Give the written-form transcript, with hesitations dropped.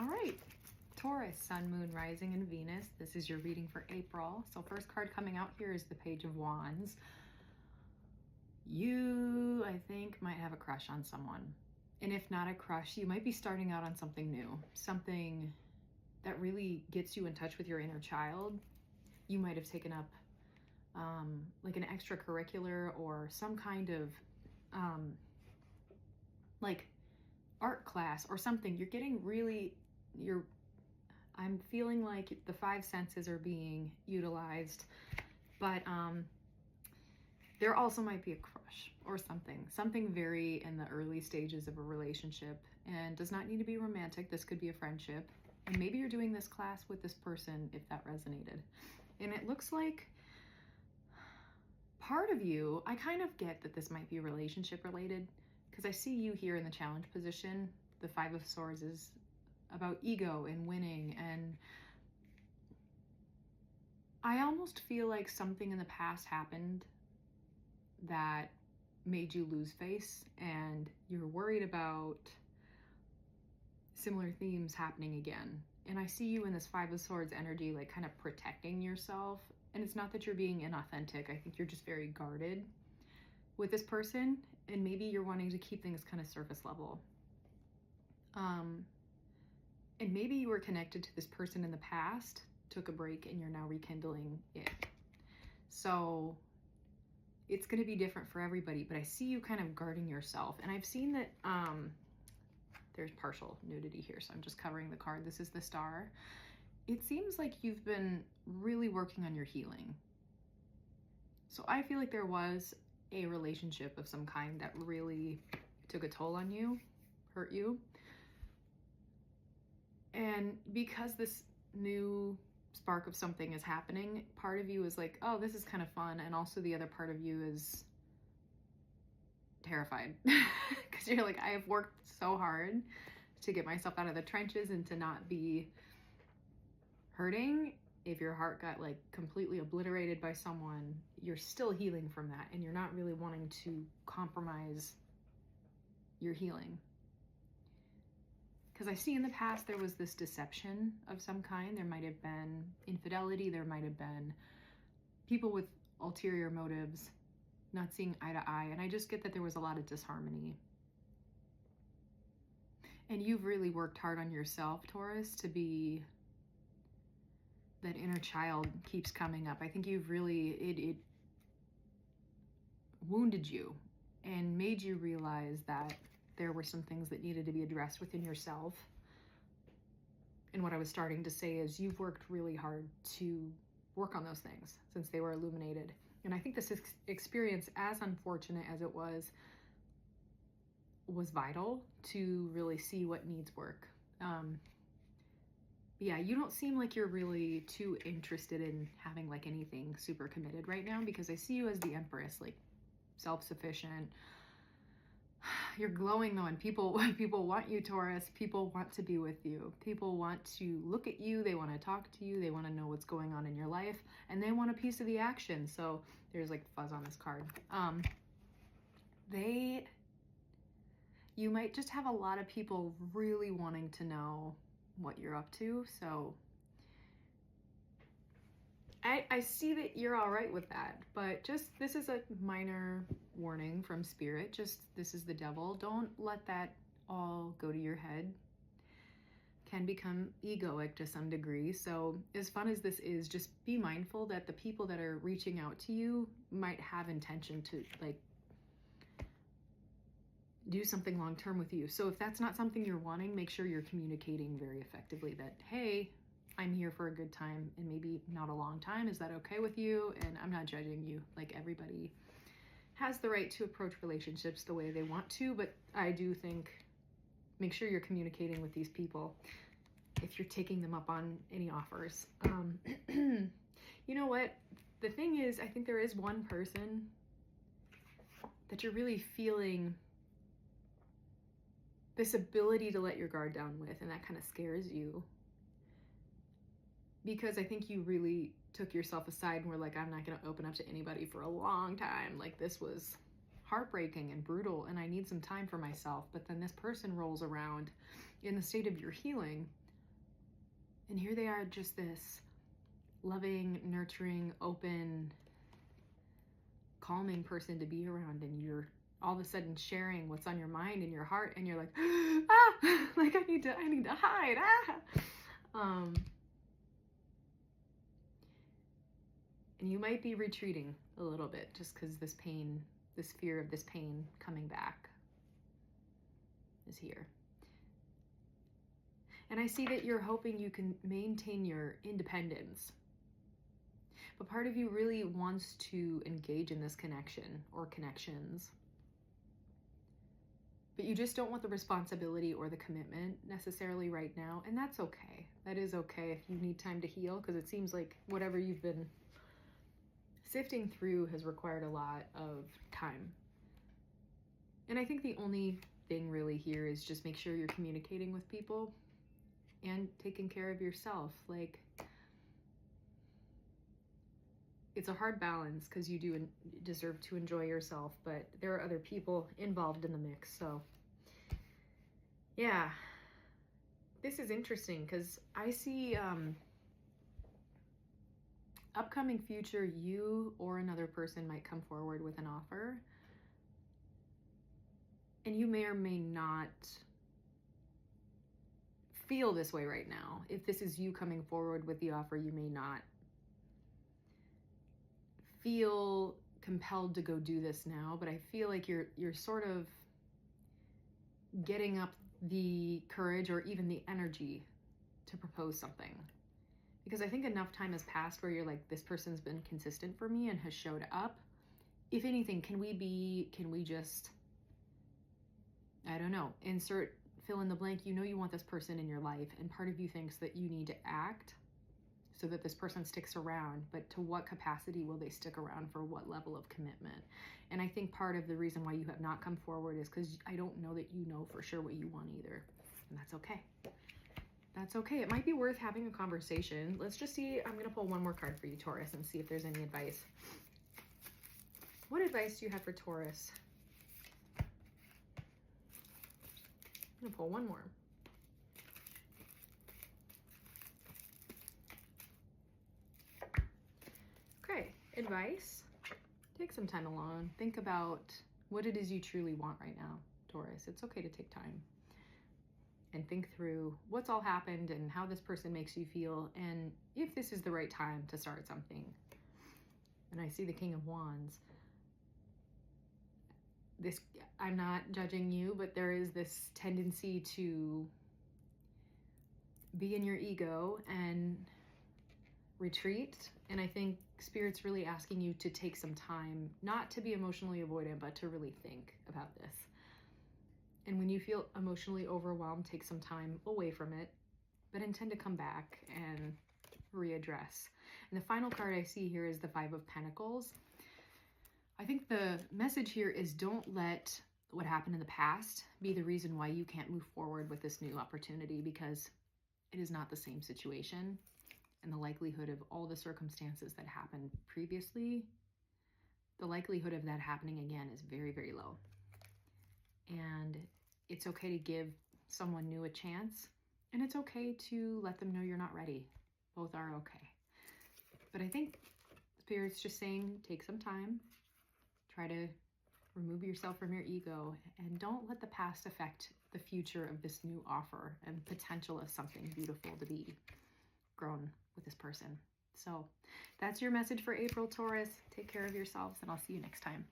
All right, Taurus, Sun, Moon, Rising, and Venus. This is your reading for April. So first card coming out here is the Page of Wands. You, I think, might have a crush on someone. And if not a crush, you might be starting out on something new, something that really gets you in touch with your inner child. You might have taken up like an extracurricular or some kind of like art class or something. You're getting really, I'm feeling like the five senses are being utilized, but there also might be a crush or something very in the early stages of a relationship, and does not need to be romantic. This could be a friendship, and maybe you're doing this class with this person if that resonated. And it looks like part of you, I kind of get that this might be relationship related, because I see you here in the challenge position. The Five of Swords is about ego and winning, and I almost feel like something in the past happened that made you lose face, and you're worried about similar themes happening again. And I see you in this Five of Swords energy, like kind of protecting yourself. And it's not that you're being inauthentic. I think you're just very guarded with this person, and maybe you're wanting to keep things kind of surface level. And maybe you were connected to this person in the past, took a break, and you're now rekindling it. So it's going to be different for everybody, but I see you kind of guarding yourself. And I've seen that there's partial nudity here, so I'm just covering the card. This is the Star. It seems like you've been really working on your healing. So I feel like there was a relationship of some kind that really took a toll on you, hurt you. And because this new spark of something is happening, part of you is like, oh, this is kind of fun. And also the other part of you is terrified, because you're like, I have worked so hard to get myself out of the trenches and to not be hurting. If your heart got like completely obliterated by someone, you're still healing from that, and you're not really wanting to compromise your healing. Because I see in the past there was this deception of some kind. There might have been infidelity. There might have been people with ulterior motives, not seeing eye to eye. And I just get that there was a lot of disharmony. And you've really worked hard on yourself, Taurus, to be, that inner child keeps coming up. I think you've really, it wounded you and made you realize that there were some things that needed to be addressed within yourself. And what I was starting to say is you've worked really hard to work on those things since they were illuminated. And I think this experience, as unfortunate as it was vital to really see what needs work. Yeah, you don't seem like you're really too interested in having like anything super committed right now, because I see you as the Empress, like self-sufficient. You're glowing though, and people want you, Taurus. People want to be with you. People want to look at you. They want to talk to you. They want to know what's going on in your life, and they want a piece of the action. So there's like fuzz on this card. You might just have a lot of people really wanting to know what you're up to. So I see that you're all right with that, but just, this is a minor warning from Spirit. Just, this is the devil. Don't let that all go to your head. Can become egoic to some degree. So as fun as this is, just be mindful that the people that are reaching out to you might have intention to like do something long-term with you. So if that's not something you're wanting, make sure you're communicating very effectively that, hey, I'm here for a good time and maybe not a long time. Is that okay with you? And I'm not judging you. Like, everybody has the right to approach relationships the way they want to, but I do think make sure you're communicating with these people if you're taking them up on any offers. You know what? The thing is, I think there is one person that you're really feeling this ability to let your guard down with, and that kind of scares you. Because I think you really took yourself aside and were like, I'm not going to open up to anybody for a long time. Like, this was heartbreaking and brutal, and I need some time for myself. But then this person rolls around in the state of your healing And here they are, just this loving, nurturing, open, calming person to be around, and you're all of a sudden sharing what's on your mind and your heart, and you're like, ah, like I need to hide, and you might be retreating a little bit just because this pain, this fear of this pain coming back is here. And I see that you're hoping you can maintain your independence. But part of you really wants to engage in this connection or connections. But you just don't want the responsibility or the commitment necessarily right now. And that's okay. That is okay if you need time to heal, because it seems like whatever you've been sifting through has required a lot of time. And I think the only thing really here is just make sure you're communicating with people and taking care of yourself. Like, it's a hard balance because you do deserve to enjoy yourself, but there are other people involved in the mix. So yeah, this is interesting because I see upcoming future, you or another person might come forward with an offer, and you may or may not feel this way right now. If this is you coming forward with the offer, you may not feel compelled to go do this now, but I feel like you're sort of getting up the courage or even the energy to propose something. Because I think enough time has passed where you're like, this person's been consistent for me and has showed up. If anything, can we just, I don't know, insert, fill in the blank. You know you want this person in your life, and part of you thinks that you need to act so that this person sticks around, but to what capacity will they stick around, for what level of commitment? And I think part of the reason why you have not come forward is because I don't know that you know for sure what you want either. And that's okay. That's okay. It might be worth having a conversation. Let's just see. I'm going to pull one more card for you, Taurus, and see if there's any advice. What advice do you have for Taurus? I'm going to pull one more. Okay, advice. Take some time alone. Think about what it is you truly want right now, Taurus. It's okay to take time and think through what's all happened and how this person makes you feel, and if this is the right time to start something. And I see the King of Wands. This, I'm not judging you, but there is this tendency to be in your ego and retreat. And I think Spirit's really asking you to take some time, not to be emotionally avoidant, but to really think about this. And when you feel emotionally overwhelmed, take some time away from it, but intend to come back and readdress. And the final card I see here is the Five of Pentacles. I think the message here is, don't let what happened in the past be the reason why you can't move forward with this new opportunity, because it is not the same situation. And the likelihood of all the circumstances that happened previously, the likelihood of that happening again is very, very low. And it's okay to give someone new a chance, and it's okay to let them know you're not ready. Both are okay. But I think Spirit's just saying, take some time, try to remove yourself from your ego, and don't let the past affect the future of this new offer and potential of something beautiful to be grown with this person. So that's your message for April, Taurus. Take care of yourselves, and I'll see you next time.